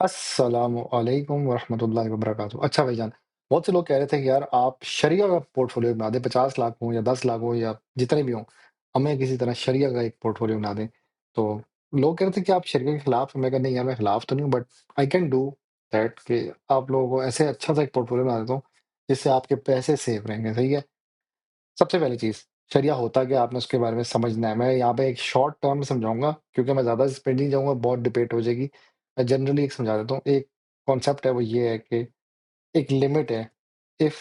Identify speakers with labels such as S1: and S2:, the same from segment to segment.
S1: अस्सलामुअलैकुम वरहमतुल्लाहि वबरकातुहू। अच्छा भाईजान, बहुत से लोग कह रहे थे कि यार आप शरिया का पोर्टफ़ोलियो बना दें, 50 लाख हो या 10 लाख हो या जितने भी हों, हमें किसी तरह शरिया का एक पोर्टफ़ोलियो बना दें। तो लोग कह रहे थे कि आप शरिया के खिलाफ हैं, मैं कहा नहीं यार मैं खिलाफ तो नहीं हूँ but I can do that कि आप लोगों को ऐसे अच्छा-सा एक पोर्टफ़ोलियो बना देता हूँ, जिससे आपके पैसे सेफ रहेंगे, सही है? सबसे पहली चीज़, शरिया होता क्या है आपने उसके बारे में समझना है। मैं यहाँ पे एक शॉर्ट टर्म में समझाऊँगा क्योंकि मैं ज़्यादा इस पे नहीं जाऊँगा, बहुत डिबेट हो जाएगी। मैं जनरली एक समझा देता हूँ, एक कॉन्सेप्ट है वो ये है कि एक लिमिट है, if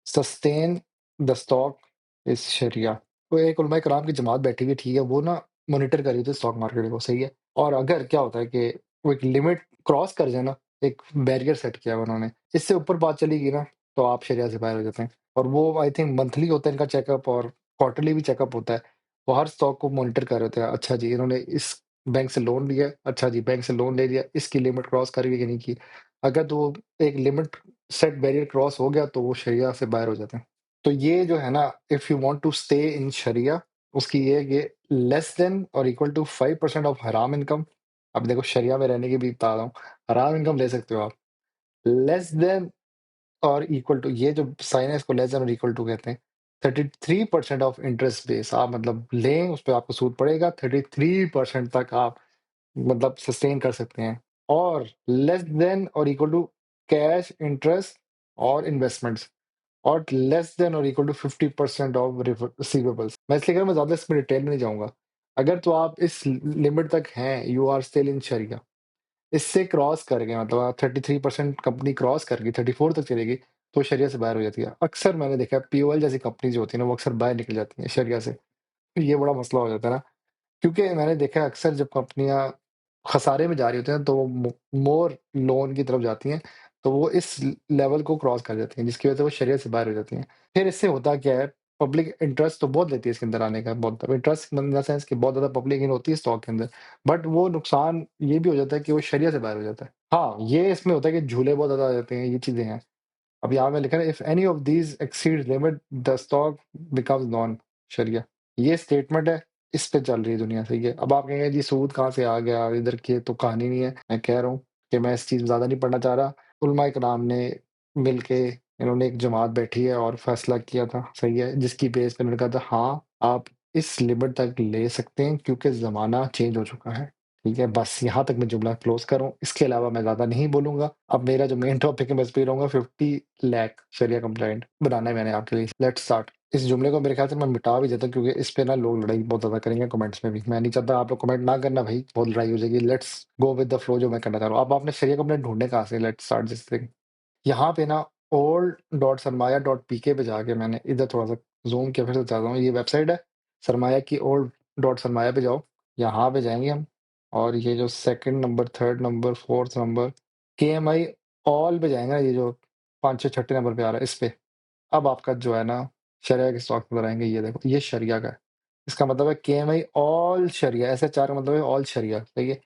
S1: sustain the stock is Sharia. तो एक उलमा कराम की जमात बैठी हुई है, ठीक है, वो ना मॉनिटर कर रही थी स्टॉक मार्केट को, सही है। और अगर क्या होता है कि वो एक लिमिट क्रॉस कर जाए ना, एक बैरियर सेट किया हुआ उन्होंने, इससे ऊपर बात चली गई ना, तो आप शरिया से बाहर हो जाते हैं। और वो आई थिंक मंथली होता है इनका चेकअप और क्वार्टरली भी चेकअप होता है। वो हर स्टॉक को मॉनिटर कर रहे होते हैं, अच्छा जी इन्होंने इस बैंक से लोन लिया है, अच्छा जी बैंक से लोन ले लिया, इसकी लिमिट क्रॉस करी है कि नहीं की। अगर तो वो एक लिमिट सेट बैरियर क्रॉस हो गया तो वो शरिया से बाहर हो जाते हैं। तो ये जो है ना, if you want to stay in Sharia, उसकी ये है कि लेस देन और इक्वल टू 5% ऑफ हराम इनकम। अब देखो शरिया में रहने की भी बता रहा हूँ, हराम इनकम ले सकते हो आप। लेस देन और इक्वल टू, ये जो साइन है इसको लेस देन और इक्वल टू कहते हैं। 33% ऑफ इंटरेस्ट बेस आप मतलब लें, उस पे आपको सूद पड़ेगा, 33% तक आप मतलब सस्टेन कर सकते हैं। और लेस देन और इक्वल टू कैश इंटरेस्ट और इन्वेस्टमेंट्स, और लेस देन और इक्वल टू 50% ऑफ रिसीवेबल्स। मैं इसलिए कह रहा हूं, मैं ज्यादा इसमें डिटेल में नहीं जाऊंगा। अगर तो आप इस लिमिट तक हैं, यू आर स्टिल इन शरिया। इससे क्रॉस कर गए मतलब आप 33% कंपनी क्रॉस कर गई, 34 तक चलेगी, तो शरिया से बाहर हो जाती है। अक्सर मैंने देखा है पीओएल जैसी कंपनी जो होती है ना, वो अक्सर बाहर निकल जाती है शरिया से। तो ये बड़ा मसला हो जाता है ना, क्योंकि मैंने देखा है अक्सर जब कंपनियाँ खसारे में जा रही होती हैं, तो वो मोर लोन की तरफ जाती हैं, तो वो इस लेवल को क्रॉस कर जाती हैं, जिसकी वजह से वो शरिया से बाहर हो जाती हैं। फिर इससे होता क्या है, पब्लिक इंटरेस्ट तो बहुत लेती है इसके अंदर आने का, बहुत इंटरेस्ट इन द सेंस कि बहुत ज़्यादा पब्लिक इन होती है स्टॉक के अंदर। बट वो नुकसान ये भी हो जाता है कि वो शरिया से बाहर हो जाता है। हाँ, ये इसमें होता है कि झूले बहुत ज़्यादा आ जाते हैं, ये चीज़ें हैं। अब यहाँ पे लिखा है, if any of these exceeds limit the stock becomes non sharia. ये स्टेटमेंट है, इस पे चल रही है दुनिया, सही है। अब आप कहेंगे जी सूद कहाँ से आ गया, इधर की तो कहानी नहीं है। मैं कह रहा हूँ कि मैं इस चीज़ में ज़्यादा नहीं पढ़ना चाह रहा। उलमा इकराम ने मिलके इन्होंने एक जमात बैठी है और फैसला किया था, सही है, जिसकी बेस पे उन्होंने कहा था हाँ, आप इस लिमिट तक ले सकते हैं क्योंकि ज़माना चेंज हो चुका है। ठीक है, बस यहाँ तक मैं जुमला क्लोज़ कर रहा हूँ, इसके अलावा मैं ज़्यादा नहीं बोलूँगा। अब मेरा जो मेन टॉपिक है मैं इस पे ही रहूँगा, 50 लाख शरिया कंप्लायंट बनाना है मैंने आपके लिए। Let's start. इस जुमले को मेरे ख्याल से मैं मिटा भी देता हूँ क्योंकि इस पे ना लोग लड़ाई बहुत ज़्यादा करेंगे कमेंट्स में भी। मैं नहीं चाहता आप लोग कमेंट ना करना भाई, बहुत लड़ाई हो जाएगी। Let's go with the flow जो मैं करना चाह रहा हूँ। अब आपने शरिया कंप्लेंट ढूँढने कहाँ से? Let's start this thing. यहाँ पे ना old.sarmaya.pk पे जाके मैंने इधर थोड़ा-सा ज़ूम किया, फिर से बताता हूँ, ये वेबसाइट है सरमाया की, old.sarmaya पे जाओ, यहाँ पे जाएँगे हम, और ये जो second number, third number, fourth number, KMI all पे जाएँगे ना, ये जो 5, 6, छठे नंबर पे आ रहा है, इस पे। अब आपका जो है ना, शरिया के स्टॉक नज़र आएँगे, ये देखो, ये शरिया का है। इसका मतलब है केएमआई ऑल शरिया, एसएचआर का मतलब है ऑल शरिया, सही है।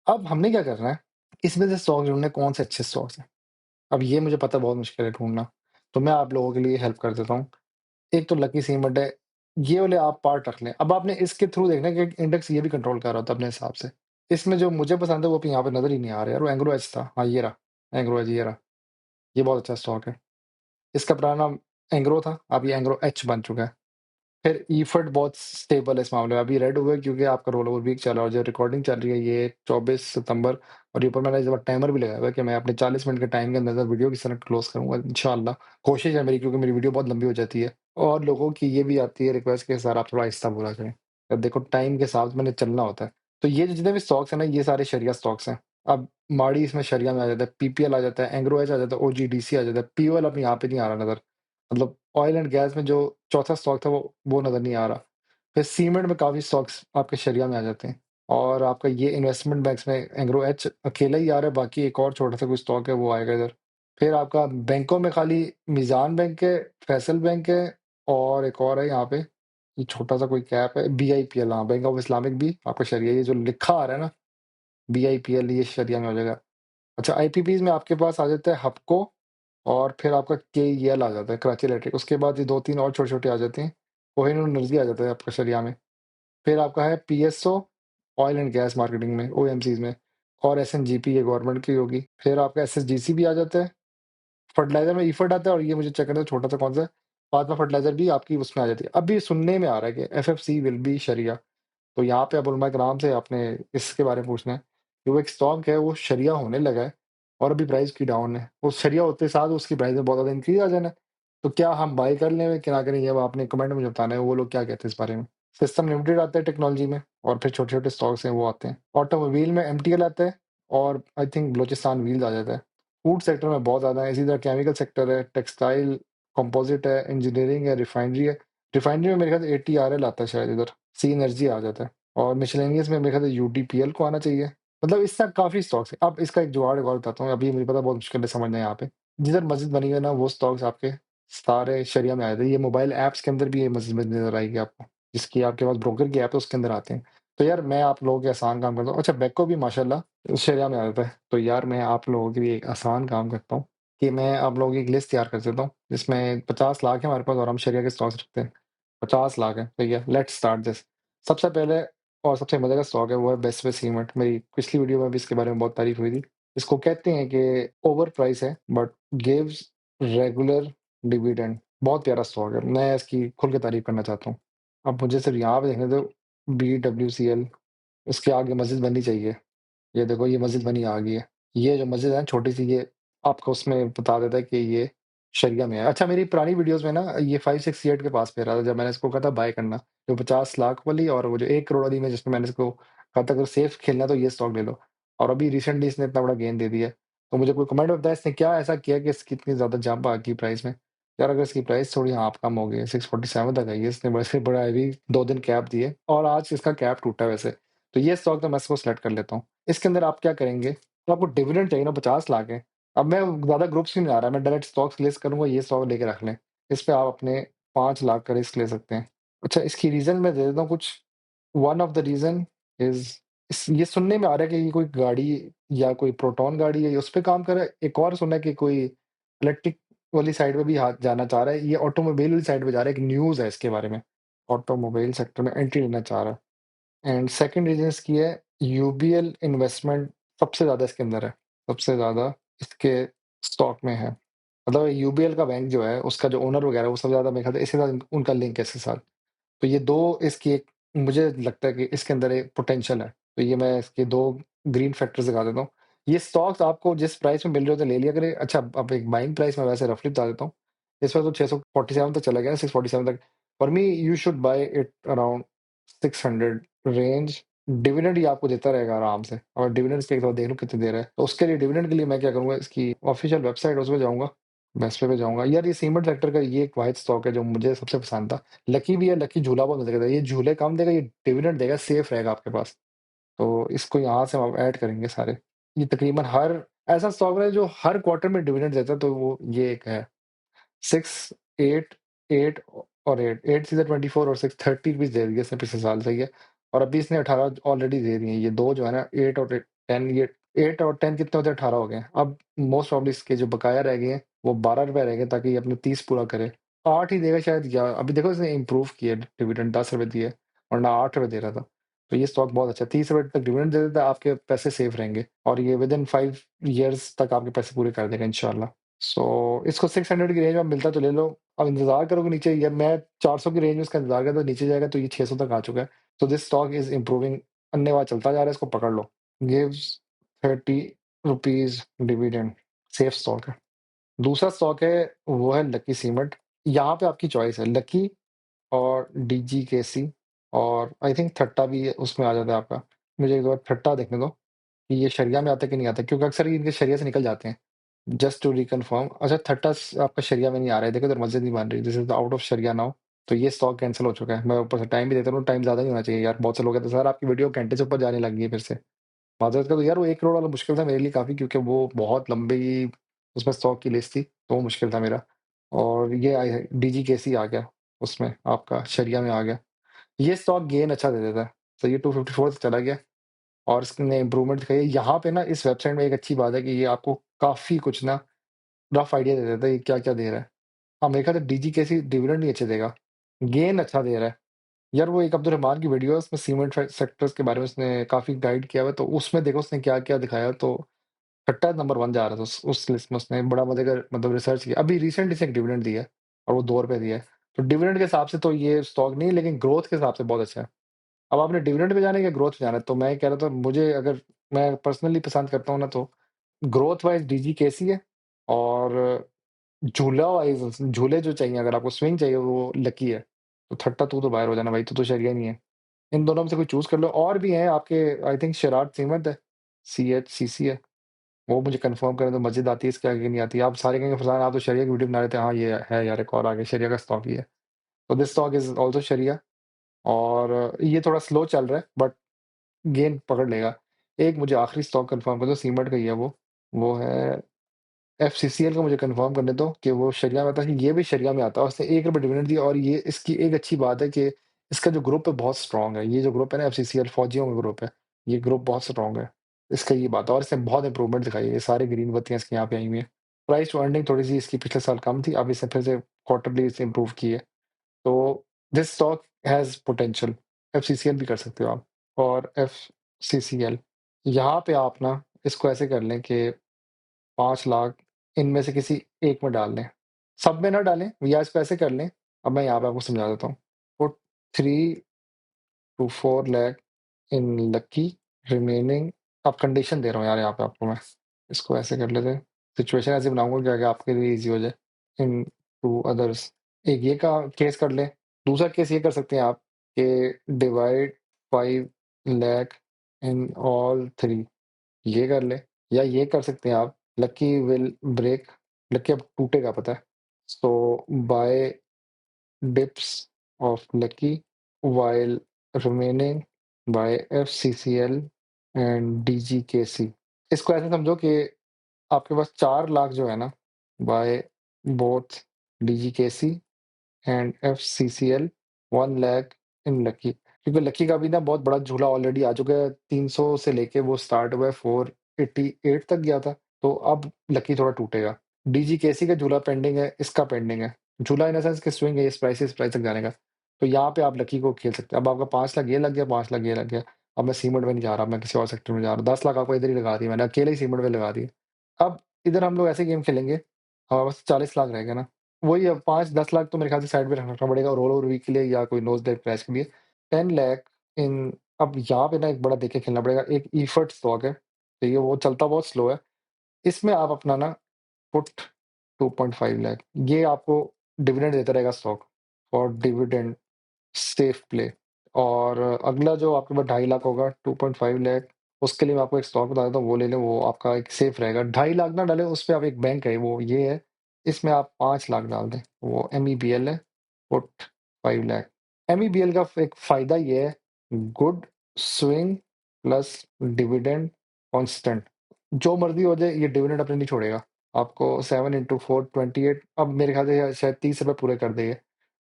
S1: अब हमने क्या करना है, इसमें से स्टॉक ढूँढने कौन से अच्छे स्टॉक्स हैं। अब ये मुझे पता है बहुत मुश्किल है ढूँढना, तो मैं आप लोगों के लिए हेल्प कर देता हूँ। एक तो लकी सीमेंट है, ये वाले आप पार्ट रख लें। अब आपने इसके थ्रू देखना है कि इंडेक्स ये भी कंट्रोल कर रहा होता है अपने हिसाब से। इसमें जो मुझे पसंद है वो अभी यहाँ पे नज़र ही नहीं आ रहा है यार, वो एंग्रो एच था। हाँ, ये रहा, एंग्रो एच, ये रहा। ये बहुत अच्छा स्टॉक है। इसका पुराना नाम एंग्रो था, अब ये एंग्रो एच बन चुका है। फिर ईफर्ट बहुत स्टेबल है इस मामले में, अभी रेड हुआ है क्योंकि आपका रोल ओवर वीक चल रहा है और जो रिकॉर्डिंग चल रही है ये 24 सितंबर, और ये ऊपर मैंने इस बार टाइमर भी लगाया हुआ है कि मैं अपने 40 मिनट के टाइम के अंदर वीडियो किस तरह क्लोज करूंगा इंशाल्लाह। कोशिश है मेरी, क्योंकि मेरी वीडियो बहुत लंबी हो जाती है और लोगों की ये भी आती है रिक्वेस्ट कि सर आप थोड़ा आहिस्ता बोला करें। अब देखो टाइम के साथ मैंने चलना होता है। तो ये जितने भी स्टॉक्स हैं ना, ये सारे शरिया स्टॉक्स हैं। अब माड़ी इसमें शरिया में आ जाता है, पीपीएल आ जाता है, एंग्रो एच आ जाता है, ओजीडीसी आ जाता है, पीओएल अब यहाँ पे नहीं आ रहा नजर। मतलब ऑयल एंड गैस में जो चौथा स्टॉक था वो नजर नहीं आ रहा। फिर सीमेंट में काफ़ी स्टॉक्स आपके शरिया में आ जाते हैं, और आपका ये इन्वेस्टमेंट बैंक्स में एंग्रो एच अकेला ही आ रहा है, बाकी एक और छोटा-सा कोई स्टॉक है वो आएगा इधर। फिर आपका बैंकों में खाली मीज़ान बैंक है, फैसल बैंक है, और एक और है यहाँ पे, ये छोटा-सा कोई कैप है, बीआईपीएल, हाँ, बैंक ऑफ इस्लामिक भी आपका शरिया, ये जो लिखा आ रहा है ना बीआईपीएल, ये शरिया में हो जाएगा। अच्छा, आईपीपीज़ में आपके पास आ जाता है हपको, और फिर आपका केईएल आ जाता है, कराची इलेक्ट्रिक। उसके बाद ये 2-3 और छोटे-छोटे आ जाते हैं। कोहिनूर एनर्जी आ जाता है आपका शरिया में। फिर आपका है PSO, oil and gas marketing में, ओएमसीज़ में। और एसएनजीपी ये गवर्नमेंट की होगी। फिर आपका एसएसजीसी भी आ जाता है। फर्टिलाइज़र में इफर्ट आता है और ये मुझे चेक करना है छोटा-सा कौन-सा है। फातिमा फर्टिलाइज़र भी आपकी उसमें आ जाती है। अभी सुनने में आ रहा है कि एफएफसी विल बी शरिया। तो यहाँ पे अब उलमा कराम से आपने इसके बारे में पूछना है कि वो एक स्टॉक है, वो शरिया होने लगा है और अभी प्राइस की डाउन है। वो शरिया होते साथ उसकी प्राइस में बहुत ज़्यादा इंक्रीज़ आ जाना है। तो क्या हम बाय कर लें कि ना करें, ये अब आपने कमेंट में मुझे बताना है, वो लोग क्या कहते हैं इस बारे में। सिस्टम लिमिटेड आता है टेक्नोलॉजी में और फिर छोटे-छोटे स्टॉक्स हैं वो आते हैं। ऑटोमोबाइल में एमटीएल आता है और आई थिंक बलूचिस्तान व्हील्स आ जाता है। फूड सेक्टर में बहुत ज़्यादा है, इसी तरह केमिकल सेक्टर है, टेक्सटाइल, कंपोज़िट है, इंजीनियरिंग है, रिफाइनरी है। रिफाइनरी में मेरे ख्याल से एटीआरएल आता है शायद इधर, सी एनर्जी आ जाता है। और मिसेलेनियस में मेरे ख्याल से यूटीपीएल को आना चाहिए। मतलब इस तरह काफ़ी स्टॉक्स हैं। अब इसका एक जुगाड़ एक और बताता हूँ, अभी मुझे पता है बहुत मुश्किल है समझना यहाँ पे। जिधर मस्जिद बनी हुई है ना, वो स्टॉक्स आपके सारे शरिया में आए थे। ये मोबाइल ऐप्स के अंदर भी ये मस्जिद में नज़र आएगी आपको, जिसकी आपके पास ब्रोकर की ऐप है उसके अंदर आते हैं। तो यार मैं आप लोगों के आसान काम करता हूँ। अच्छा बेको भी माशाल्लाह शरिया में आ जाता है। तो यार मैं आप लोगों के लिए एक आसान काम करता हूँ कि मैं आप लोगों की एक लिस्ट तैयार कर देता हूँ, जिसमें 50 लाख है हमारे पास और हम शरिया के स्टॉक्स रखते हैं। 50 लाख है, ठीक है? Let's start this. सबसे पहले और सबसे मज़े का स्टॉक है वो है बेस्ट वे सीमेंट। मेरी पिछली वीडियो में भी इसके बारे में बहुत तारीफ़ हुई थी। इसको कहते हैं कि ओवर प्राइस है बट गिव्स रेगुलर डिविडेंड। बहुत प्यारा स्टॉक है। मैं इसकी खुल के तारीफ़ करना चाहता हूँ। अब मुझे सिर्फ यहाँ पे देखने दो, बीडब्ल्यूसीएल, इसके आगे मस्जिद बननी चाहिए। ये देखो ये मस्जिद बनी आ गई है। ये जो मस्जिद है ना छोटी-सी, ये आपको उसमें बता देता है कि ये शरिया में है। अच्छा मेरी पुरानी वीडियोज़ में ना ये 568 के पास पे रहा था जब मैंने इसको कहा था बाय करना। जो 50 लाख वाली और वो जो 1 करोड़ वाली में जिसमें मैंने इसको कहा था अगर सेफ खेलना है तो ये स्टॉक ले लो। और अभी रिसेंटली इसने इतना बड़ा गेन दे दिया है। तो मुझे कोई कमेंट में बताए इसने क्या ऐसा किया कि इसकी इतनी ज़्यादा जंप आ गई प्राइस में? यार अगर इसकी प्राइस थोड़ी हाँ कम हो गई है, 647 तक आई है, इसने वैसे बड़ा हेवी 2 दिन कैप दिए और आज इसका कैप टूटा है वैसे। तो ये स्टॉक तो मैं इसको सेलेक्ट कर लेता हूँ। इसके अंदर आप क्या करेंगे, तो आपको डिविडेंड चाहिए ना 50 लाख है। अब मैं ज़्यादा ग्रुप्स में नहीं आ रहा, मैं डायरेक्ट स्टॉक्स लिस्ट करूँगा, ये स्टॉक लेके रख लें। इस पे आप अपने 5 लाख का रिस्क ले सकते हैं। अच्छा इसकी रीज़न मैं दे देता हूँ कुछ। One of the reason is इस ये सुनने में आ रहा है कि ये कोई गाड़ी या कोई प्रोटॉन गाड़ी है, ये उस पे काम कर रहा है। एक और सुना है कि कोई इलेक्ट्रिक वाली साइड में भी हाथ जाना चाह रहा है। ये ऑटोमोबाइल वाली साइड पे जा रहा है, एक न्यूज़ है इसके बारे में। ऑटोमोबाइल सेक्टर में एंट्री लेना चाह रहा है। एंड सेकंड रीज़न इसकी है यूबीएल इन्वेस्टमेंट सबसे ज़्यादा इसके अंदर है, सबसे ज़्यादा इसके स्टॉक में है। मतलब यूबीएल का बैंक जो है, उसका जो ओनर वगैरह है, वो सबसे ज़्यादा मेरे ख्याल से इसके साथ उनका लिंक है इसके साथ। तो ये 2 इसकी एक मुझे लगता है कि इसके अंदर एक पोटेंशियल है। तो ये मैं इसके 2 ग्रीन फैक्टर्स दिखा देता हूँ। ये स्टॉक्स आपको जिस प्राइस में मिल रहे होते हैं ले लिया करें। अच्छा अब एक बाइंग प्राइस मैं वैसे रफली बता देता हूँ। इस वक़्त तो 647 तक चला गया है, 647 तक। For me you should buy it around 600 range. Dividend ये आपको देता रहेगा आराम से और डिविडेंड्स के एक बार देख लूँ कितने दे रहा है। तो उसके लिए डिविडेंड के लिए मैं क्या करूँगा, इसकी ऑफिशियल वेबसाइट है उसपे जाऊँगा, बेस्ट पे जाऊँगा। यार ये सीमेंट सेक्टर का ये एक वाहिद स्टॉक है जो मुझे सबसे पसंद था। लकी भी है, लकी झूला बहुत मज़े का था। ये झूले कम देगा, ये डिविडेंड देगा, सेफ रहेगा आपके पास। तो इसको यहाँ से हम ऐड करेंगे सारे। ये तकरीबन हर ऐसा स्टॉक है जो हर क्वार्टर में डिविडेंड देता है, तो वो ये एक है। 6, 8, 8 और 8, 8 सीज़र 24 और 6 30 रुपीज़ दे दिए इसने पिछले साल, सही है। और अभी इसने 18 ऑलरेडी दे दिए हैं। ये 2 जो है ना 8 और 10, ये 8 और 10 कितने होते हैं, 18 हो गए हैं। अब मोस्ट प्रोबब्ली इसके जो बकाया रह गए हैं, वो ₹12 रह गए ताकि ये अपने 30 पूरा करे। 8 ही देगा शायद, या अभी देखो इसने इम्प्रूव किया डिविडेंड ₹10 दिए, वरना ₹8 दे रहा था। तो ये स्टॉक बहुत अच्छा है, ₹30 तक डिविडेंड दे देता है, आपके पैसे सेफ रहेंगे और ये विदिन 5 ईयर्स तक आपके पैसे पूरे कर देगा इंशाल्लाह। सो इसको 600 की रेंज में मिलता तो ले लो। अब इंतज़ार करोगे नीचे, या मैं 400 की रेंज में इसका इंतज़ार करता, नीचे जाएगा तो ये 600 तक आ चुका है। तो दिस स्टॉक इज़ इम्प्रूविंग, अन्य चलता जा रहा है, इसको पकड़ लो। गिव्स ₹30 डिविडेंड, सेफ स्टॉक है। दूसरा स्टॉक है वो है लकी सीमेंट। यहाँ पे आपकी चॉइस है लकी और डीजीकेसी और आई थिंक थट्टा भी उसमें आ जाता है आपका। मुझे एक बार थट्टा देखने दो कि ये शरिया में आता है कि नहीं आता, क्योंकि अक्सर ये इनके शरिया से निकल जाते हैं। जस्ट टू रिकन्फर्म, अच्छा थट्टा आपका शरिया में नहीं आ रहा है, देखो इधर मस्जिद नहीं बन रही, this is out of sharia now. तो ये स्टॉक कैंसिल हो चुका है। मैं ऊपर से टाइम भी देता हूँ, टाइम ज्यादा नहीं होना चाहिए यार। बहुत से लोग कहते हैं सर आपकी वीडियो घंटे से ऊपर जाने लगी है फिर से। माजरत का तो यार वो 1 करोड़ वाला मुश्किल था मेरे लिए काफी, क्योंकि वो बहुत लंबी उसमें स्टॉक की लिस्ट थी, तो वो मुश्किल था मेरा। और ये आई है डीजीकेसी आ गया, उसमें आपका शरिया में आ गया। ये स्टॉक गेन अच्छा दे देता है। तो ये 254 से चला गया और इसने इम्प्रूवमेंट दिखाई है। यहाँ पे ना इस वेबसाइट में एक अच्छी बात है कि ये आपको काफी कुछ ना रफ आइडिया दे देता है ये क्या-क्या दे रहा है। हाँ, मेरे ख्याल से डीजी कैसी डिविडेंड नहीं अच्छे देगा, गेन अच्छा दे रहा है। यार वो एक अब्दुल रहमान की वीडियो है, उसमें सीमेंट सेक्टर्स के बारे में उसने काफ़ी गाइड किया हुआ है, तो उसमें देखो उसने क्या-क्या दिखाया, तो खट्टा नंबर 1 जा रहा था उस लिस्ट में, उसने बड़ा मज़े का मतलब रिसर्च किया। अभी रिसेंटली इसने एक डिविडेंड दिया है और वो ₹2 दिया है। तो डिविडेंड के हिसाब से तो ये स्टॉक नहीं है, लेकिन ग्रोथ के हिसाब से बहुत अच्छा है। अब आपने डिविडेंड पे जाना है या ग्रोथ पे जाना है? तो मैं ये कह रहा था, मुझे अगर मैं पर्सनली पसंद करता हूँ ना, तो ग्रोथ वाइज़ डीजीकेसी है, और झूला वाइज़ झूले जो चाहिए, अगर आपको स्विंग चाहिए, वो लकी है। तो थट्टा तू तो बाहर हो जाना भाई, तू तो शरिया नहीं है। इन दोनों में से कोई चूज़ कर लो। और भी हैं आपके, आई थिंक शराट सीमेंट है, सीएचसीसी है। वो मुझे कन्फर्म करें तो मस्जिद आती है, इसके आगे नहीं आती। आप सारे कहेंगे फरजान आप तो शरिया की वीडियो बना रहे थे। हाँ, ये है यार, एक और आगे शरिया का स्टॉक ही है। तो दिस स्टॉक इज़ ऑल्सो शरिया, और ये थोड़ा स्लो चल रहा है, बट गेन पकड़ लेगा। एक मुझे आखिरी स्टॉक कन्फर्म कर दो, सीमेंट का ही है वो है एफसीसीएल का। मुझे कन्फर्म करने दो कि वो शरिया में आता है, कि ये भी शरिया में आता है। उसने ₹1 डिविडेंड दिया, और ये इसकी एक अच्छी बात है कि इसका जो ग्रुप है बहुत स्ट्रॉन्ग है। ये जो ग्रुप है ना, एफसीसीएल फौजियों का ग्रुप है, ये ग्रुप बहुत स्ट्रॉन्ग है। इसका ये बात है, और इसने बहुत इंप्रूवमेंट दिखाई है। ये सारे ग्रीन बत्तियाँ इसके यहाँ पे आई हुई हैं। प्राइस टू अर्निंग थोड़ी-सी इसकी पिछले साल कम थी, अब इसने फिर से क्वार्टरली इसे इम्प्रूव की है। तो दिस स्टॉक हैज़ पोटेंशियल। एफसीसीएल भी कर सकते हो आप। और एफसीसीएल, यहाँ पे आप ना इसको ऐसे कर लें कि 5 लाख इनमें से किसी एक में डाल दें। सब में ना डालें, या इसको ऐसे कर लें, अब मैं यहाँ पे आपको समझा देता हूँ। Put 3 to 4 lakh in lucky, remaining, अब कंडीशन दे रहा हूँ यार यहाँ पे आपको मैं। इसको ऐसे कर लेते हैं, सिचुएशन ऐसे बनाऊँगा कि आगे आपके लिए ईज़ी हो जाए। इन टू अदर्स, एक ये का केस कर लें। दूसरा केस ये कर सकते हैं आप कि डिवाइड 5 लाख इन ऑल 3, ये कर लें। या ये कर सकते हैं आप, लकी विल ब्रेक, लकी अब टूटेगा पता है। So buy dips of Lucky while remaining buy FCCL and DGKC. इसको ऐसे समझो कि आपके पास 4 लाख जो है ना, by both DGKC and FCCL, 1 lakh in Lucky. क्योंकि लकी का भी ना बहुत बड़ा झूला ऑलरेडी आ चुका है। 300 से लेके वो स्टार्ट हुआ है, 488 तक गया था, तो अब लकी थोड़ा टूटेगा। डीजीकेसी का झूला पेंडिंग है, इसका पेंडिंग है। झूला इन द सेंस कि स्विंग है, इस प्राइस तक जाने का। तो यहाँ पे आप लकी को खेल सकते हैं। अब आपका 5 लाख ये लग गया, 5 लाख ये लग गया। अब मैं सीमेंट में नहीं जा रहा, मैं किसी और सेक्टर में जा रहा हूँ। 10 लाख आपको इधर ही लगा दिए मैंने, अकेले ही सीमेंट में लगा दिए। अब इधर हम लोग ऐसे गेम खेलेंगे, हमारे पास 40 लाख रहेगा ना, वही अब 5-10 लाख तो मेरे ख्याल से साइड में रखना पड़ेगा रोल ओवर वीक के लिए, या कोई नोज़ डाइव क्रैश के लिए। 10 लाख इन, अब यहाँ पे ना एक बड़ा देख के खेलना पड़ेगा। एक इफर्ट स्टॉक है, तो ये वो चलता बहुत स्लो है। इसमें आप अपना ना पुट 2.5 लाख, ये आपको डिविडेंड देता रहेगा स्टॉक, और डिविडेंड सेफ प्ले। और अगला जो आपके पास 2.5 लाख होगा, 2.5 लाख, उसके लिए मैं आपको एक स्टॉक बता देता हूँ, वो ले लें, वो आपका एक सेफ रहेगा। 2.5 लाख ना डालें, उस पे आप एक बैंक है, वो ये है, इसमें आप 5 लाख डाल दें, वो एमईबीएल है, पुट 5 लाख। एमईबीएल का एक फ़ायदा ये है, good swing plus dividend constant. जो मर्ज़ी हो जाए, ये डिविडेंड अपने नहीं छोड़ेगा। आपको 7 इंटू 4 28, अब मेरे ख्याल से शायद 30 रुपए पूरे कर देंगे।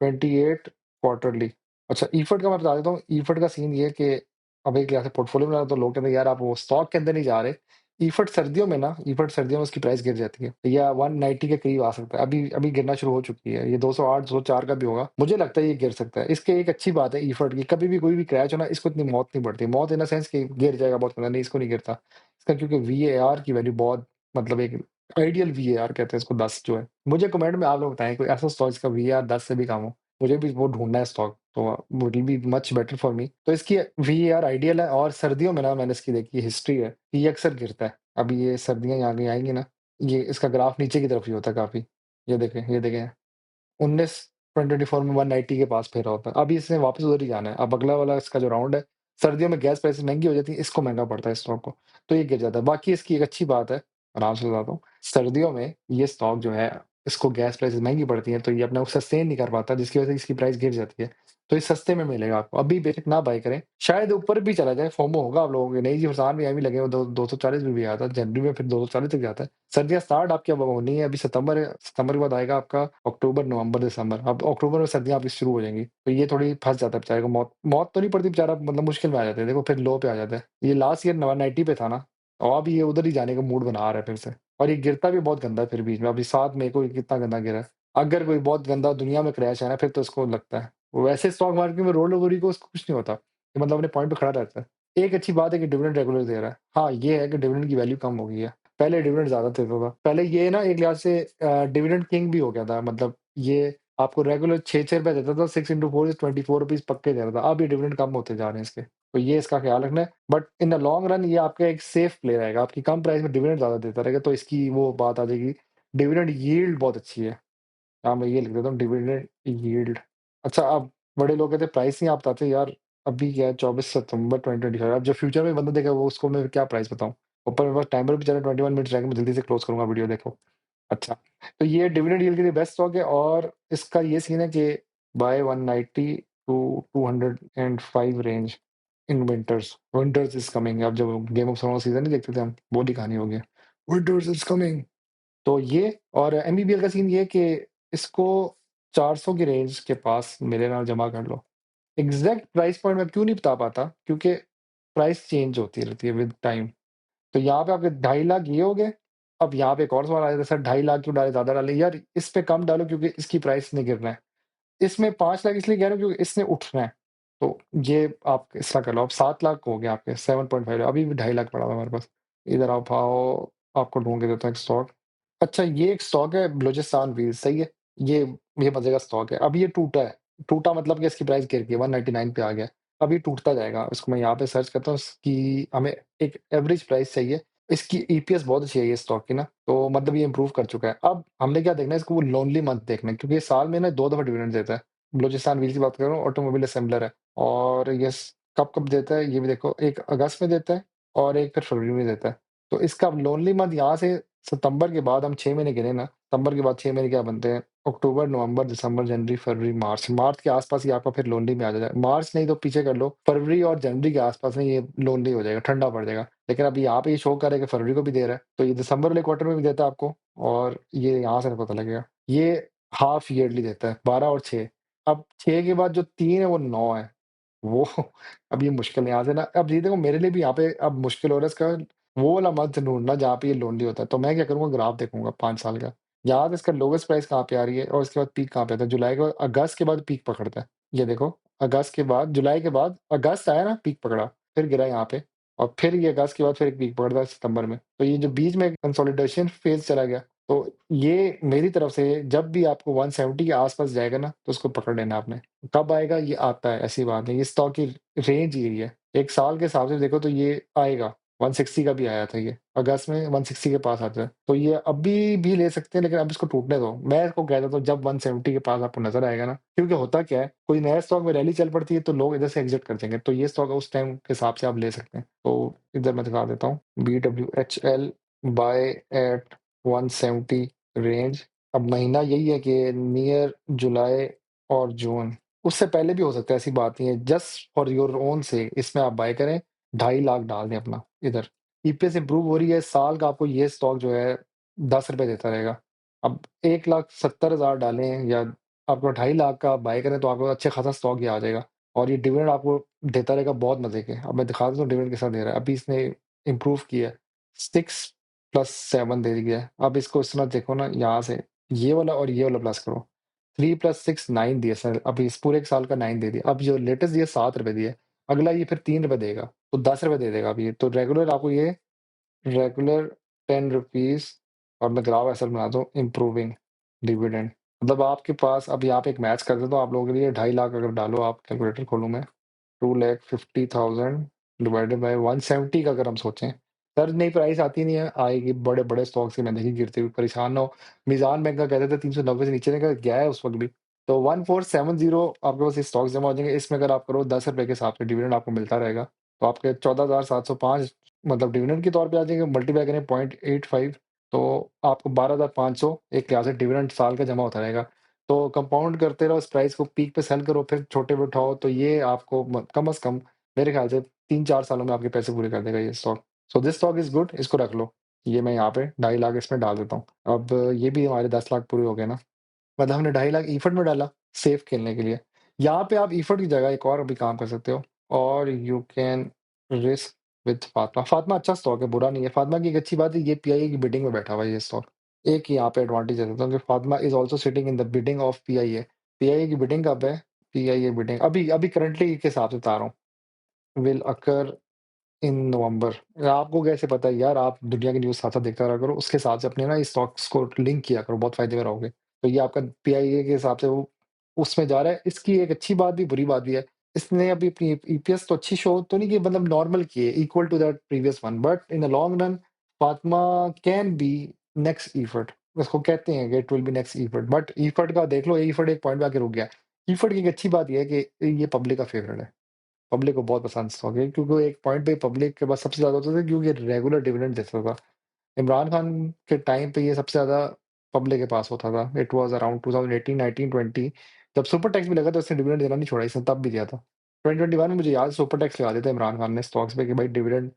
S1: 28 क्वार्टरली। अच्छा, ईफर्ट का मैं बता देता हूँ। ईफर्ट का सीन ये है कि अब एक यहाँ से पोर्टफोलियो बना रहा, तो लोग कहते हैं यार आप वो स्टॉक के अंदर नहीं जा रहे। ईफर्ट सर्दियों में उसकी प्राइस गिर जाती है, या 190 के करीब आ सकता है। अभी अभी गिरना शुरू हो चुकी है, ये 208 204 का भी होगा, मुझे लगता है ये गिर सकता है। इसकी एक अच्छी बात है ईफर्ट की, कभी भी कोई भी क्रैश हो ना, इसको इतनी मौत नहीं पड़ती। मौत इन द सेंस कि गिर जाएगा बहुत ज्यादा, नहीं, इसको नहीं गिरता इसका, क्योंकि वीएआर की वैल्यू बहुत, मतलब एक आइडियल वीएआर कहते हैं इसको, 10 जो है। मुझे कमेंट में आप लोग बताएं कोई ऐसा स्टॉक जिसका वीएआर 10 से भी कम हो, मुझे भी वो ढूँढना है स्टॉक, तो will be much better for me. तो इसकी वीएआर आइडियल है, और सर्दियों में ना मैंने इसकी देखी हिस्ट्री है कि ये अक्सर गिरता है। अभी ये सर्दियाँ आगे आएँगी ना, ये इसका ग्राफ नीचे की तरफ ही होता है काफ़ी। ये देखें 19 2024 में 190 के पास फेरा होता है। अभी इसने वापस उधर ही जाना है। अब अगला वाला इसका जो राउंड है, सर्दियों में गैस प्राइसेज़ महँगी हो जाती है, इसको महँगा पड़ता है स्टॉक को, तो ये गिर जाता है। बाकी इसकी एक अच्छी बात है, आराम से बताता हूँ, सर्दियों में ये स्टॉक जो है, इसको गैस प्राइसेज़ महँगी पड़ती हैं, तो ये अपने आप सस्टेन नहीं कर पाता, जिसकी वजह से इसकी प्राइस गिर जाती है। तो ये सस्ते में मिलेगा आपको, अभी बेशक ना बाय करें, शायद ऊपर भी चला जाए, फोमो होगा आप लोगों के। नहीं जी, फरसान भी लगे हुए, दो 240 में भी आया था, जनवरी में फिर 240 तक जाता है। सर्दियाँ स्टार्ट आपकी अब होनी है, अभी सितंबर है, सितंबर के बाद आएगा आपका अक्टूबर, नवंबर, दिसंबर। अब अक्टूबर में सर्दियाँ आपकी शुरू हो जाएँगी, तो ये थोड़ी फँस जाता है बेचारे को, मौत मौत तो नहीं पड़ती, बेचारा मतलब मुश्किल में आ जाता है। देखो फिर लो पे आ जाता है। ये लास्ट ईयर 190 पे था ना, और अब ये उधर ही जाने का मूड बना रहा है फिर से, और ये गिरता भी बहुत गंदा है फिर बीच में। अभी 7 मई को ये कितना गंदा गिरा है। अगर कोई बहुत गंदा दुनिया में क्रैश है ना, फिर तो इसको लगता है। वैसे स्टॉक मार्केट में रोल ओवर को उसको कुछ नहीं होता, ये मतलब अपने पॉइंट पे खड़ा रहता है। एक अच्छी बात है कि डिविडेंड रेगुलर दे रहा है। हाँ, ये है कि डिविडेंड की वैल्यू कम हो गई है। पहले डिविडेंड ज़्यादा देता था। पहले ये ना एक लिहाज से डिविडेंड किंग भी हो गया था। मतलब ये आपको रेगुलर ₹6-6 देता था, 6 इंटू 4 इज़ ₹24 पक्के दे रहा था। अब ये डिविडेंड कम होते जा रहे हैं इसके। तो ये इसका ख़्याल रखना है। But in the long run ये आपका एक सेफ प्ले रहेगा। आपकी कम प्राइस में डिविडेंड ज़्यादा देता रहेगा, तो इसकी वो बात आ जाएगी। डिविडेंड यील्ड बहुत अच्छी है। हाँ, मैं ये लिख देता हूँ डिविडेंड यील्ड। अच्छा, अब बड़े लोग कहते हैं प्राइस नहीं आप बताते यार, अभी क्या है 24 सितंबर 2025। अब जो फ्यूचर में बंदा देखेगा वो उसको मैं क्या प्राइस बताऊँ? ऊपर मेरे पास टाइमर भी चल रहा है, 21 मिनट्स रह गए, मैं जल्दी से क्लोज़ करूँगा वीडियो देखो। अच्छा, तो ये डिविडेंड यील्ड के लिए बेस्ट स्टॉक है और इसका ये सीन है कि by 190 to 205 range in winters. Winters is coming. अब जब गेम ऑफ थ्रोन्स सीज़न नहीं देखते थे हम, वो die कहानी हो गई है। Winters is coming. तो ये और एमबीबीएल का सीन ये है कि इसको 400 की रेंज के पास मेरे नाल जमा कर लो। एग्ज़ैक्ट प्राइस पॉइंट मैं क्यों नहीं बता पाता, क्योंकि प्राइस चेंज होती रहती है विद टाइम। तो यहाँ पे आपके 2.5 लाख ये हो गए। अब यहाँ पे एक और सवाल आ जाता है, सर 2.5 लाख क्यों डाले, ज़्यादा डाले? यार इस पे कम डालो क्योंकि इसकी प्राइस ने गिरना है। इसमें 5 लाख इसलिए कह रहा हूँ क्योंकि इसने उठना है। तो ये आप इसका कर लो। अब 7 लाख हो गए आपके, 7.5 अभी भी 2.5 लाख पड़ा हुआ है हमारे पास। इधर आप आओ, आपको ढूँढ के देता हूँ एक स्टॉक। अच्छा, ये एक स्टॉक है बलूचिस्तान व्हील्स, सही है। ये ये मज़े का स्टॉक है। अब ये टूटा है। टूटा मतलब कि इसकी प्राइस गिर गई, 199 पे आ गया। अब ये टूटता जाएगा। इसको मैं यहाँ पे सर्च करता हूँ, इसकी हमें एक एवरेज प्राइस चाहिए। इसकी ईपीएस बहुत अच्छी है ये स्टॉक की ना, तो मतलब ये इम्प्रूव कर चुका है। अब हमने क्या देखना है, इसको वो लोनली मंथ देखना है क्योंकि ये साल में ना 2 दफ़ा डिविडेंड देता है। बलूचिस्तान व्हील्स की बात कर रहा हूँ, ऑटोमोबाइल असेंबलर है और ये कब-कब देता है ये भी देखो, एक अगस्त में देता है और एक फिर फरवरी में देता है। तो इसका लोनली मंथ यहाँ से सितंबर के बाद हम 6 महीने गिने ना, सितंबर के बाद 6 महीने क्या बनते हैं? अक्टूबर, नवंबर, दिसंबर, जनवरी, फरवरी, मार्च। मार्च के आस-पास ये आपका फिर लोनली में आ जाएगा। मार्च नहीं तो पीछे कर लो, फरवरी और जनवरी के आस-पास में ये लोनली हो जाएगा, ठंडा पड़ जाएगा। लेकिन अब यहाँ पे ये शो कर रहा है कि फरवरी को भी दे रहा है, तो ये दिसंबर वाले क्वार्टर में भी देता है आपको और ये यहाँ से पता लगेगा। ये हाफ ईयरली देता है, 12 और 6। अब 6 के बाद जो 3 है वो 9 है। वो अब ये मुश्किल है यहाँ से ना, अब ये देखो मेरे लिए भी यहाँ पे अब मुश्किल हो रहा है इसका वो वाला मंथ ढूँढना जहाँ पे ये लोनली होता है। तो मैं क्या करूँगा, ग्राफ देखूँगा 5 साल का। यहाँ पे इसका लोवेस्ट प्राइस कहाँ पे आ रही है और इसके बाद पीक कहाँ पे आता है। जुलाई के बाद अगस्त के बाद पीक पकड़ता है। ये देखो, अगस्त के बाद जुलाई के बाद अगस्त आया ना, पीक पकड़ा, फिर गिरा यहाँ पे और फिर ये अगस्त के बाद फिर एक पीक पकड़ता है सितंबर में। तो ये जो बीच में कंसोलिडेशन फेज़ चला गया, तो ये मेरी तरफ से जब भी आपको 170 के आस-पास जाएगा ना, तो उसको पकड़ लेना आपने। कब आएगा ये आता है, ऐसी बात नहीं। ये स्टॉक की रेंज यही है। 1 साल के हिसाब से देखो तो ये आएगा। 160 का भी आया था ये, अगस्त में 160 के पास आता है। तो ये अभी भी ले सकते हैं लेकिन अब इसको टूटने दो। मैं इसको कह देता हूँ जब 170 के पास आपको नज़र आएगा ना, क्योंकि होता क्या है, कोई नया स्टॉक में रैली चल पड़ती है तो लोग इधर से एग्ज़िट कर जाएँगे। तो ये स्टॉक उस टाइम के हिसाब से आप ले सकते हैं। तो इधर मैं दिखा देता हूँ, BWHL बाय एट 170 रेंज। अब महीना यही है कि नियर जुलाई और जून। उससे पहले भी हो सकता है, ऐसी बात नहीं है। जस्ट फॉर योर ओन सेक इसमें आप बाय करें, 2.5 लाख डाल दें अपना इधर। ईपीएस इम्प्रूव हो रही है, साल का आपको ये स्टॉक जो है ₹10 देता रहेगा। अब 1,70,000 डालें या आपको 2.5 लाख का बाय करें तो आपको अच्छा खासा स्टॉक ये आ जाएगा और ये डिविडेंड आपको देता रहेगा बहुत मज़े के। अब मैं दिखा देता हूँ डिविडेंड कैसा दे रहा है। अभी इसने इम्प्रूव किया है, 6 प्लस 7 दे दिया है। अब इसको इस तरह देखो ना, यहाँ से ये वाला और ये वाला प्लस करो। 3 प्लस 6 9 दिया सर, अभी इस पूरे 1 साल का 9 दे दिया। अब जो लेटेस्ट दिया ₹7 दिया है, अगला ये फिर ₹3 देगा, तो ₹10 दे देगा अब ये। तो रेगुलर आपको ये रेगुलर ₹10 और मैं ग्राफ ऐसा बनाता हूँ इम्प्रूविंग डिविडेंड। मतलब आपके पास अब यहाँ पे एक मैच कर देता हूँ आप लोगों के लिए, 2.5 लाख अगर डालो आप, कैलकुलेटर खोलूँ मैं, 2,50,000 डिवाइडेड बाय 170 का अगर हम सोचें, सर नई प्राइस आती नहीं है, आएगी। बड़े-बड़े स्टॉक्स की मैंने देखी गिरते हुए, परेशान ना हो। मीज़ान बैंक का कहते थे 390 से नीचे नहीं गया है उस वक़्त भी। तो 1470 आपके पास ये स्टॉक्स जमा हो जाएँगे। इसमें अगर आप करो ₹10 के हिसाब से डिविडेंड आपको मिलता रहेगा, तो आपके 14,705 मतलब डिविडेंड के तौर पे आ जाएँगे। मल्टीप्लाई करें 0.85 तो आपको 12,500 एक लिहाज़ से डिविडेंड साल का जमा होता रहेगा। तो कंपाउंड करते रहो, इस प्राइस को पीक पे सेल करो, फिर छोटे पे उठाओ, तो ये आपको कम से कम मेरे ख्याल से 3-4 सालों में आपके पैसे पूरे कर देगा ये stock. So this stock is good, इसको रख लो। ये मैं यहाँ पे 2.5 लाख इसमें डाल देता हूँ। अब ये भी हमारे 10 लाख पूरे हो गए ना, मतलब हमने 2.5 लाख ईफड में डाला सेफ खेलने के लिए। यहाँ पे आप ईफड की जगह एक और भी काम कर सकते हो, और you can risk with Fatima. Fatima अच्छा स्टॉक है, बुरा नहीं है। फातमा की एक अच्छी बात है, ये पीआईए की बिडिंग में बैठा हुआ है ये स्टॉक। एक यहाँ पे एडवांटेज दे देता हूँ कि Fatima is also sitting in the bidding of PIA. PIA की बिडिंग कब है? पीआईए बिडिंग अभी अभी करंटली के हिसाब से बता रहा हूँ, विल अकर इन नवंबर। आपको कैसे पता है यार, आप दुनिया की न्यूज़ साथ-साथ देखता रहा करो, उसके हिसाब से अपने ना स्टॉक्स को लिंक किया करो, बहुत फ़ायदे में रहोगे। तो ये आपका पीआईए के हिसाब से वो उसमें जा रहा है, इसकी एक अच्छी बात भी, बुरी बात भी है। इसने अभी अपनी ईपीएस तो अच्छी शो तो नहीं की, मतलब नॉर्मल की है, equal to that previous one, but in the long run Fatima can be next effort. उसको कहते हैं कि it will be next effort, but effort का देख लो, इफर्ट एक पॉइंट पे आके रुक गया। इफर्ट की एक अच्छी बात ये है कि ये पब्लिक का फेवरेट है। पब्लिक को बहुत पसंद स्टॉक है, क्योंकि वो एक पॉइंट पे पब्लिक के पास सबसे ज़्यादा होता था, क्योंकि रेगुलर डिविडेंड देता था। इमरान खान के टाइम पे ये सबसे ज़्यादा पब्लिक के पास होता था। इट वाज़ अराउंड 2018, 19, 20 जब सुपर टैक्स भी लगा था, उसने डिविडेंड देना नहीं छोड़ा, इसने तब भी दिया था। 2021 में मुझे याद है सुपर टैक्स लगा दिया था इमरान खान ने स्टॉक्स पे कि भाई डिविडेंड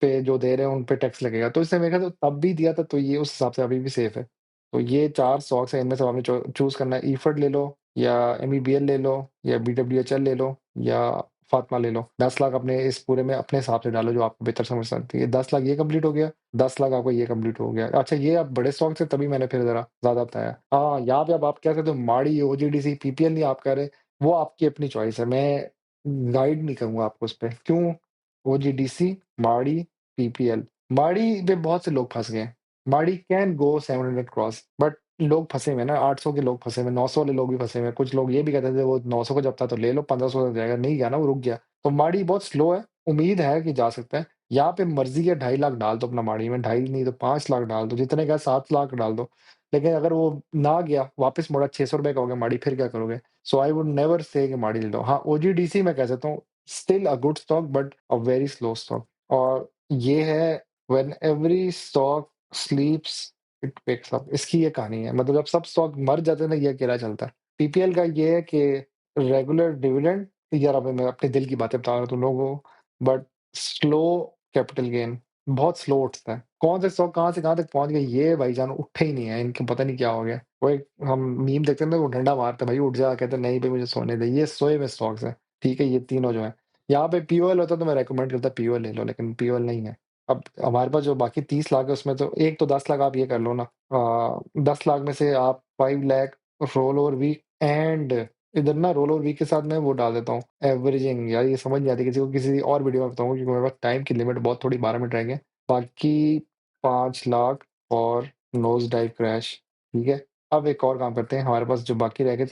S1: पे जो दे रहे हैं उन पे टैक्स लगेगा। तो इसने मेरे ख्याल से तब भी दिया था, तो ये उस हिसाब से अभी भी सेफ है। तो ये 4 स्टॉक्स हैं, इनमें से आपने चूज़ करना है, इफर्ट ले लो या एमईबीएल ले लो या बीडब्ल्यूएचएल ले लो या फातिमा ले लो। 10 लाख अपने इस पूरे में अपने हिसाब से डालो, जो आपको बेहतर समझ सकती है। 10 लाख ये कंप्लीट हो गया, 10 लाख आपका ये कंप्लीट हो गया। अच्छा, ये आप बड़े स्टॉक थे तभी मैंने फिर ज़रा ज़्यादा बताया। हाँ, यहाँ पे अब आप कह सकते हो माड़ी, ओजीडीसी, पीपीएल नहीं आप कह रहे, वो आपकी अपनी चॉइस है। मैं गाइड नहीं करूँगा आपको उस पे। क्यों? ओजीडीसी, माड़ी, पीपीएल। माड़ी पे बहुत से लोग फँस गए हैं। माड़ी कैन गो 700 क्रॉस, बट लोग फँसे हुए हैं ना, 800 के लोग फँसे हुए हैं, 900 वाले लोग भी फँसे हुए हैं। कुछ लोग ये भी कहते थे वो 900 का जब था तो ले लो, 1500 तक जाएगा, नहीं गया ना, वो रुक गया। तो माड़ी बहुत स्लो है, उम्मीद है कि जा सकता है। यहाँ पे मर्ज़ी है, 2.5 लाख डाल दो अपना माड़ी में, 2.5 नहीं तो 5 लाख डाल दो, जितने का 7 लाख डाल दो। लेकिन अगर वो ना गया, वापस मुड़ा, ₹600 का हो गया माड़ी, फिर क्या करोगे? सो आई वुड नेवर से कि माड़ी ले लो। हाँ, ओजीडीसी मैं कह सकता हूँ still a good stock but a very slow stock. और ये है when every stock स्लीप्स it picks up, इसकी ये कहानी है। मतलब जब सब स्टॉक मर जाते हैं ना, ये अकेला चलता है। पीपीएल का ये है कि रेगुलर डिविडेंड, यार अब मैं अपने दिल की बातें बता रहा हूँ तुम लोगों को, बट स्लो कैपिटल गेन, बहुत स्लो उठता है। कौन से स्टॉक कहाँ से कहाँ तक पहुँच गए, ये भाईजान उठे ही नहीं है, इनको पता नहीं क्या हो गया। वो एक हम मीम देखते हैं ना, वो डंडा मारता है, भाई उठ जा, कहते हैं नहीं भाई मुझे सोने दे। ये सोए हुए स्टॉक्स हैं, ठीक है, ये तीनों जो हैं। यहाँ पे पीओएल होता तो मैं रेकमेंड करता पीओएल ले लो, लेकिन पीओएल नहीं है। अब हमारे पास जो बाकी 30 लाख है उसमें तो एक तो 10 लाख आप ये कर लो ना, 10 लाख में से आप 5 lakh roll over weekend इधर ना रोल ओवर वीक के साथ मैं वो डाल देता हूँ एवरेजिंग। यार ये समझ नहीं आती किसी को, किसी और वीडियो में बताऊंगा, क्योंकि मेरे पास टाइम की लिमिट बहुत थोड़ी, 12 मिनट रह गए। बाकी 5 लाख और नोज डाइव क्रैश, ठीक है। अब एक और काम करते हैं, हमारे पास जो बाकी रह गए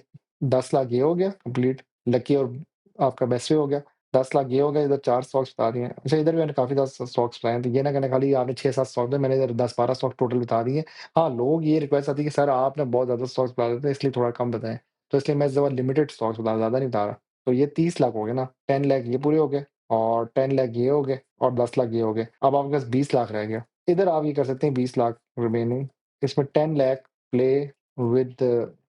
S1: 10 लाख ये हो गया कंप्लीट, लकी और आपका बेस्ट वे हो गया। 10 लाख ये हो गए, इधर 4 स्टॉक्स बता दिए हैं। अच्छा, इधर भी मैंने काफ़ी ज़्यादा स्टॉक्स बताए हैं, तो ये ना कहना खाली आपने 6-7 स्टॉक दिए, मैंने इधर 10-12 स्टॉक टोटल बता दिए। हाँ, लोग ये रिक्वेस्ट आती है कि सर आपने बहुत ज़्यादा स्टॉक्स बता देते हैं, इसलिए थोड़ा कम बताएँ। तो इसलिए मैं ज़रा लिमिटेड स्टॉक्स बता रहा हूँ, ज़्यादा नहीं बता रहा। तो ये 30 लाख हो गए ना, 10 लाख ये पूरे हो गए और 10 लाख ये हो गए और 10 लाख ये हो गए। अब आपके पास 20 लाख रह गया। इधर आप ये कर सकते हैं 20 लाख रिमेनिंग, इसमें 10 लाख प्ले विद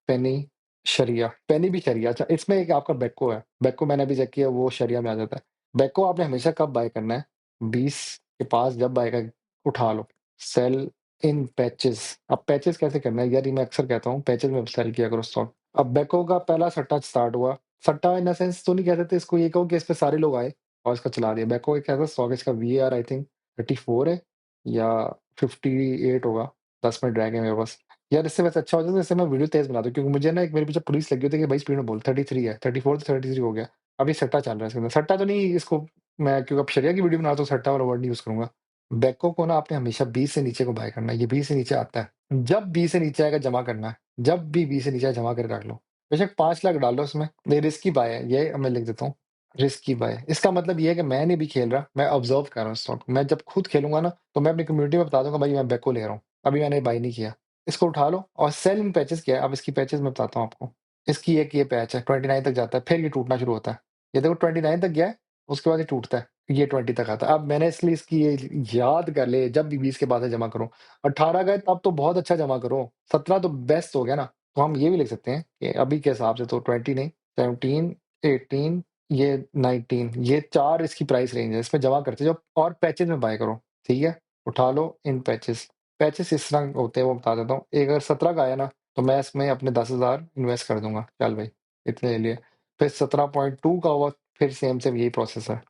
S1: पेनी शरिया, पेनी भी शरिया। अच्छा, इसमें एक आपका बेक्को है, बेक्को मैंने अभी चेक किया, वो शरिया में आ जाता है। बेक्को आपने हमेशा कब बाय करना है? 20 के पास जब बाय कर उठा लो, सेल इन पैचेज़। अब पैचेज़ कैसे करना है? यार ये मैं अक्सर कहता हूँ, पैचेज़ में सेल किया करो स्टॉक। अब बेक्को का पहला सट्टा स्टार्ट हुआ, सट्टा इन द सेंस तो नहीं कह सकते इसको, ये कहो कि इस पे सारे लोग आए और इसका चला दिया। बेक्को एक ऐसा स्टॉक है, इसका वीएआर आई थिंक 34 है या 58 होगा, 10 मिनट रह गए मेरे पास। यार इससे वैसे अच्छा हो जाता है, इससे मैं वीडियो तेज़ बना दूँ, क्योंकि मुझे ना एक मेरे पीछे पुलिस लगी होती है कि भाई स्पीड में बोल, 33 है, 34 से 33 हो गया। अभी सट्टा चल रहा है इसके अंदर, सट्टा तो नहीं इसको मैं, क्योंकि अब शरिया की वीडियो बना रहा हूँ, तो सट्टा वाला वर्ड नहीं यूज़ करूँगा। बेक्को को ना आपने हमेशा 20 से नीचे को बाय करना है, ये 20 से नीचे आता है। जब 20 से नीचे आएगा जमा करना है, जब भी 20 से नीचे आए जमा करके रख लो। बेशक 5 लाख डाल लो इसमें, ये रिस्की बाय है, ये अब मैं लिख देता हूँ, रिस्की बाय। इसका मतलब ये है कि मैं नहीं भी खेल रहा, मैं ऑब्ज़र्व कर रहा हूँ स्टॉक। मैं जब खुद खेलूँगा ना, तो मैं अपनी कम्युनिटी में बता दूँगा भाई मैं बेक्को ले रहा हूँ, अभी मैंने बाय नहीं किया। इसको उठा लो और सेल इन पैचेज़ क्या है, अब इसकी पैचेज़ मैं बताता हूँ आपको। इसकी एक ये पैच है, 29 तक जाता है, फिर ये टूटना शुरू होता है। ये देखो 29 तक गया है, उसके बाद ये टूटता है, ये 20 तक आता है। अब मैंने इसलिए इसकी ये याद कर ले, जब भी 20 के बाद से जमा करो। 18 गए तब तो बहुत अच्छा जमा करो, 17 तो बेस्ट हो गया ना। तो हम ये भी लिख सकते हैं कि अभी के हिसाब से तो 20 नहीं, 17, 18, ये 19, ये 4 इसकी प्राइस रेंज है, इसमें जमा करते जाओ और पैचेज़ में बाय करो, ठीक है? उठा लो इन पैचेज़। पैचेज़ इस तरह होते हैं, वो बता देता हूँ। एक अगर 17 का आया ना, तो मैं इसमें अपने 10,000 इन्वेस्ट कर दूँगा, चल भई इतने ले लिए। फिर 17.2 का हुआ, फिर सेम यही प्रोसेस है।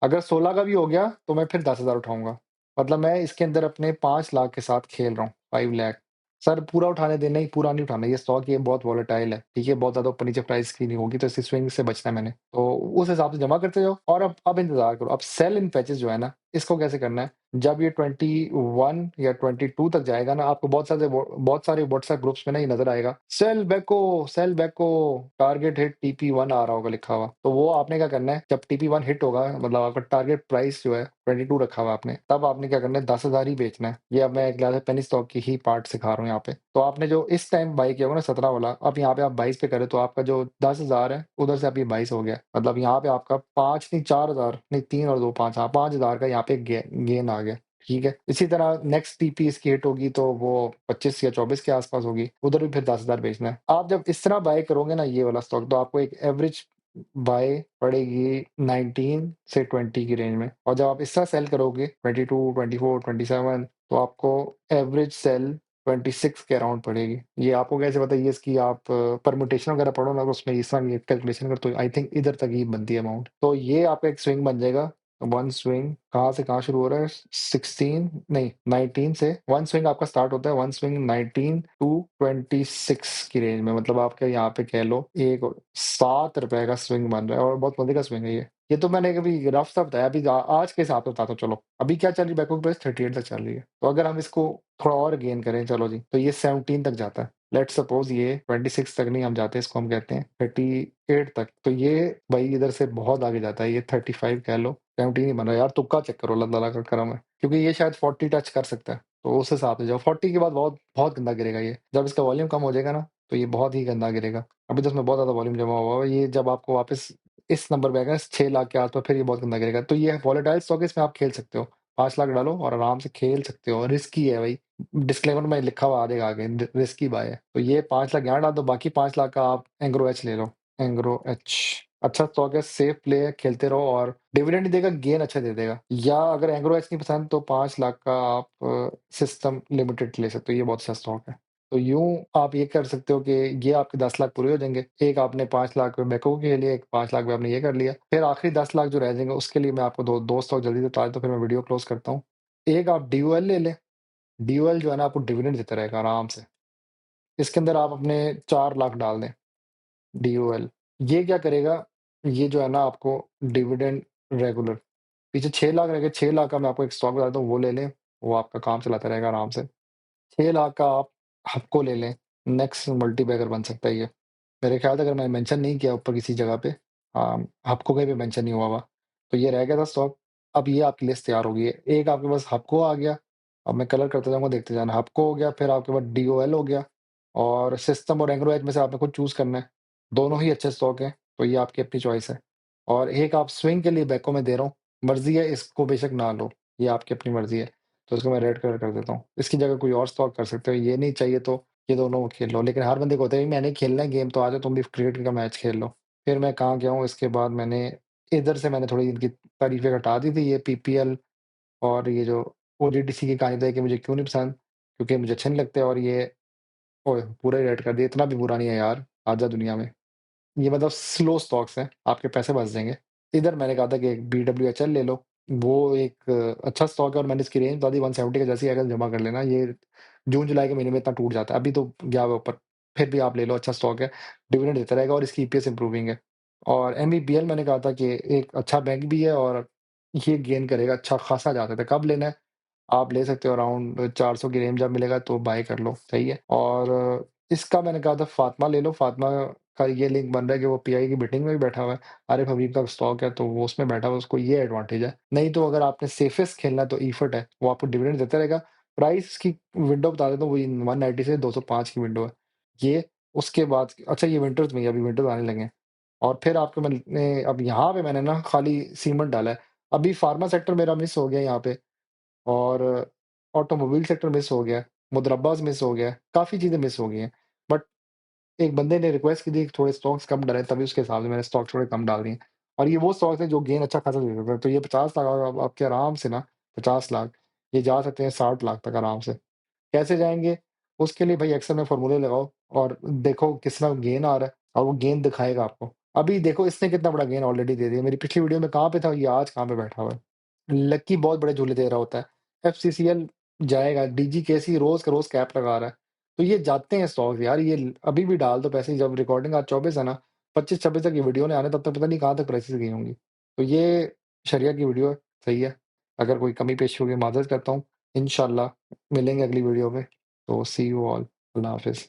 S1: अगर 16 का भी हो गया, तो मैं फिर 10,000 उठाऊँगा। मतलब मैं इसके अंदर अपने 5 लाख के साथ खेल रहा हूँ, 5 लाख। सर पूरा उठाने देना ही, पूरा नहीं उठाना, ये स्टॉक ये बहुत वोलेटाइल है, ठीक है? बहुत ज़्यादा ऊपर-नीचे प्राइस की नहीं होगी, तो इसकी स्विंग से बचना है मैंने। तो उस हिसाब से जमा करते जाओ और अब इंतज़ार करो। अब सेल इन पैचेज़ जो है ना, इसको कैसे करना है, जब ये 21 या 22 तक जाएगा ना, आपको बहुत सारे व्हाट्सएप ग्रुप्स में ना ये नज़र आएगा, सेल बैको, टारगेट हिट टीपी 1 आ रहा होगा लिखा हुआ। तो वो आपने क्या करना है, जब टीपी 1 हिट होगा, मतलब आपका टारगेट प्राइस जो है 22 रखा हुआ है आपने, तब आपने क्या करना है, 10,000 ही बेचना है। ये अब मैं एक लिहाज़ से पेनी स्टॉक की ही पार्ट सिखा रहा हूँ यहाँ पे। तो आपने जो इस टाइम बाय किया होगा ना 17 वाला, अब यहाँ पे आप 22 पे करें तो आपका जो 10,000 है, उधर से अब ये 22 हो गया। मतलब यहाँ पे आपका 5 नहीं 4,000 नहीं 3 और 2 5, हाँ 5,000 का यहाँ पे गेन आ गया। ठीक है? इसी तरह नेक्स्ट टीपी इसकी हिट होगी तो वो 25 या 24 के आस-पास होगी, उधर भी फिर 10,000 बेचना है। आप जब इस तरह बाय करोगे ना ये वाला स्टॉक, तो आपको एक एवरेज बाय पड़ेगी 19 से 20 की रेंज में, और जब आप इस तरह सेल करोगे 22, 24, 27, तो आपको एवरेज सेल 26 के अराउंड पड़ेगी। ये आपको कैसे पता है, ये इसकी आप परम्यूटेशन वगैरह पढ़ो ना, तो उसमें इस तरह ये कैलकुलेशन करो तो आई थिंक इधर तक ही बनती है अमाउंट। तो ये आपका एक स्विंग बन जाएगा। वन स्विंग कहाँ से कहाँ शुरू हो रहा है? 16 नहीं 19 से वन स्विंग आपका स्टार्ट होता है, वन स्विंग 19 टू 26 की रेंज में, मतलब आपके यहाँ पे कह लो एक ₹7 का स्विंग बन रहा है, और बहुत मजे का स्विंग है ये। ये तो मैंने कभी रफ सा बताया, अभी आज के हिसाब से बताता हूँ चलो। अभी क्या चल रही है, बैकवुड प्राइस 38 तक चल रही है। तो अगर हम इसको थोड़ा और गेन करें, चलो जी, तो ये 17 तक जाता है। लेट्स सपोज ये 26 तक नहीं हम जाते, इसको हम कहते हैं 38 तक। तो ये भाई इधर से बहुत आगे जाता है, ये 35 कह लो, 17 ही बन रहा है यार, तुक्का चेक करो, अल्लाह ताला का करम है। क्योंकि ये शायद 40 टच कर सकता है, तो उस हिसाब से जाओ। 40 के बाद बहुत बहुत गंदा गिरेगा ये। जब इसका वॉल्यूम कम हो जाएगा ना, तो ये बहुत ही गंदा गिरेगा। अभी तो इसमें बहुत ज़्यादा वॉल्यूम जमा हुआ है, ये जब आपको वापस इस नंबर पे आएगा 6 लाख के आस-पास, फिर ये बहुत गंदा गिरेगा। तो ये वोलेटाइल स्टॉक है, इसमें आप खेल सकते हो। 5 लाख डालो और आराम से खेल सकते हो, रिस्की है भाई। डिस्क्लेमर में लिखा हुआ आ जाएगा आगे, रिस्की बाय है। तो ये 5 लाख यहाँ डाल दो, बाकी 5 लाख का आप एंग्रो एच ले लो। एंग्रो एच अच्छा स्टॉक है, सेफ प्ले है, खेलते रहो, और डिविडेंड देगा, गेन अच्छा दे देगा। या अगर एंग्रो एच नहीं पसंद तो 5 लाख का आप सिस्टम लिमिटेड ले सकते हो, ये बहुत अच्छा स्टॉक है। तो यूँ आप ये कर सकते हो कि ये आपके 10 लाख पूरे हो जाएँगे। एक आपने 5 लाख बैकहो के लिए, एक 5 लाख में आपने ये कर लिया। फिर आखिरी 10 लाख जो रह जाएँगे उसके लिए मैं आपको दो स्टॉक जल्दी से बता देता हूँ, फिर मैं वीडियो क्लोज़ करता हूँ। एक आप डीओएल ले लें, डीओएल जो है ना आपको डिविडेंड देता रहेगा आराम से। इसके अंदर आप अपने 4 लाख डाल दें, डीओएल। ये क्या करेगा, ये जो है ना आपको डिविडेंड रेगुलर, पीछे 6 लाख रह गए, 6 लाख का मैं आपको एक स्टॉक बताता हूँ, वो ले लें, वो आपका काम चलाता रहेगा आराम से। 6 लाख का आप हपको ले लें, नेक्स्ट मल्टीबैगर बन सकता है ये। मेरे ख्याल से अगर मैंने मेंशन नहीं किया ऊपर किसी जगह पे, हपको कहीं पे मेंशन नहीं हुआ हुआ, तो ये रह गया था स्टॉक। अब ये आपकी लिस्ट तैयार हो गई है। एक आपके पास हपको आ गया, अब मैं कलर करते जाऊँगा, देखते जाना। हपको हो गया, फिर आपके पास डीओएल हो गया, और सिस्टम और एंग्रो एच में से आपने खुद चूज़ करना है। दोनों ही अच्छे स्टॉक हैं, तो ये आपकी अपनी चॉइस है। और एक आप स्विंग के लिए बैको में दे रहा हूँ, मर्ज़ी है इसको बेशक ना लो, ये आपकी अपनी मर्ज़ी है। तो इसको मैं रेड कलर कर देता हूँ। इसकी जगह कोई और स्टॉक कर सकते हो, ये नहीं चाहिए तो ये दोनों खेल लो। लेकिन हर बंदे को होता है, मैंने खेलना है गेम, तो आ जाओ तुम भी क्रिकेट का मैच खेल लो। फिर मैं कहाँ गया हूँ, इसके बाद इधर से मैंने थोड़ी इनकी तारीफ़ें हटा दी थी, ये पीपीएल और ये जो ओजीडीसी की कहानी थी कि मुझे क्यों नहीं पसंद, क्योंकि मुझे अच्छे नहीं लगते, और ये ओए! पूरा ही रेड कर दिया, इतना भी बुरा नहीं है यार, आजा दुनिया में। ये मतलब स्लो स्टॉक्स हैं, आपके पैसे बच जाएँगे। इधर मैंने कहा था कि एक बीडब्ल्यूएचएल ले लो, वो एक अच्छा स्टॉक है, और मैंने इसकी रेंज बता दी 170 के जैसे ही आएगा जमा कर लेना। ये जून-जुलाई के महीने में इतना टूट जाता है, अभी तो गया हुआ है ऊपर। फिर भी आप ले लो, अच्छा स्टॉक है, डिविडेंड देता रहेगा, और इसकी ईपीएस इम्प्रूविंग है। और एमईबीएल मैंने कहा था कि एक अच्छा बैंक भी है, और ये गेन करेगा अच्छा खासा ज़्यादा। था कब लेना है? आप ले सकते हो अराउंड 400 की रेंज जब मिलेगा तो बाय कर लो, सही है। और इसका मैंने कहा था फातमा ले लो, फातमा का ये लिंक बन रहा है कि वो पीआई की मीटिंग में भी बैठा हुआ है। आरिफ हबीब का स्टॉक है तो वो उसमें बैठा हुआ है, उसको ये एडवांटेज है। नहीं तो अगर आपने सेफेस्ट खेलना है तो ईफट है, वो आपको डिविडेंड देता रहेगा। प्राइस की विंडो बता देता हूँ, वही 190 से 205 की विंडो है। ये उसके बाद अच्छा ये विंटर्स में ही है, अभी विंटर्स आने लगे हैं। और फिर आपको मैंने अब यहाँ पे मैंने ना खाली सीमेंट डाला है। अभी फार्मा सेक्टर मेरा मिस हो गया यहाँ पे, और ऑटोमोबाइल सेक्टर मिस हो गया, मुद्रब्बाज़ मिस हो गया, काफ़ी चीज़ें मिस हो गई हैं। बट एक बंदे ने रिक्वेस्ट की थी कि थोड़े स्टॉक्स कम डालें, तभी उसके हिसाब से मैंने स्टॉक थोड़े कम डाल दिए। और ये वो स्टॉक्स हैं जो गेन अच्छा खासा दे देते हैं। तो ये 50 लाख अब आपके आराम से ना 50 लाख, ये जा सकते हैं 60 लाख तक आराम से। कैसे जाएँगे? उसके लिए भाई एक्सेल में फ़ॉर्मूले लगाओ और देखो कितना गेन आ रहा है, और वो गेन दिखाएगा आपको। अभी देखो इसने कितना बड़ा गेन ऑलरेडी दे दिया। मेरी पिछली वीडियो में कहाँ पे था, ये आज कहाँ पे बैठा हुआ है। लकी बहुत बड़े झूले दे रहा होता है। एफसीसीएल जाएगा, डीजीकेसी रोज़ का रोज़ कैप लगा रहा है। तो ये जाते हैं स्टॉक्स यार, ये अभी भी डाल दो पैसे, जब रिकॉर्डिंग आज 24 है ना, 25-26 तक ये वीडियो ने आने, तब तक पता नहीं कहाँ तक प्राइसेज़ गई होंगी। तो ये शरिया की वीडियो है, सही है। अगर कोई कमी पेशी होगी माज़रत करता हूँ। इंशाअल्लाह मिलेंगे अगली वीडियो में। तो सी यू ऑल। अल्लाह हाफ़िज़।